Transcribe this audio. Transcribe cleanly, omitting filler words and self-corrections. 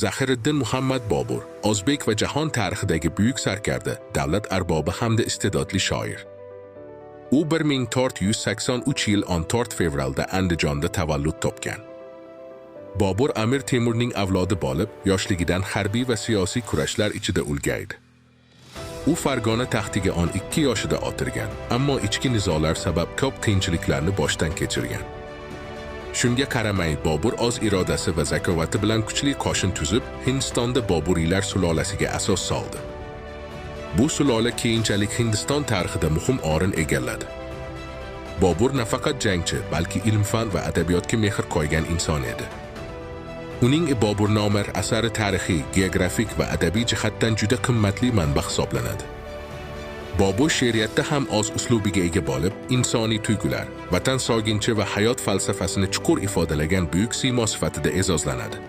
Zaxiriddin Muhammad Bobur, O'zbek va jahon tarixidagi buyuk sarkarda, davlat arbobi hamda iste'dodli shoir. U 1483 yil 14 fevralda Andijonda tavallud topgan. Bobur Amir Temurning avlodi bo'lib, yoshligidan harbiy va siyosiy kurashlar ichida ulgaydi. U Farg'ona taxtiga 12 yoshida o'tirgan, ammo ichki nizolar sabab ko'p qiyinchiliklarni boshdan kechirgan. Shunga qaramay, Bobur o'z irodasi va zakovati bilan kuchli qo'shin tuzib, Hindistonda Boburiylar sulolasiga asos soldi. Bu sulola keyinchalik Hindiston tarixida muhim o'rin egalladi. Bobur nafaqat jangchi, balki ilm-fan va adabiyotga mehr qo'ygan inson edi. Uning Boburnoma asari tarixiy, geografik va adabiy jihatdan juda qimmatli manba hisoblanadi. Bobur she'riyatda ham o'z uslubiga ega bo'lib, insoniy tuyg'ular, vatan sog'inchi va hayot falsafasini chuqur ifodalagan buyuk siymo sifatida e'zozlanadi.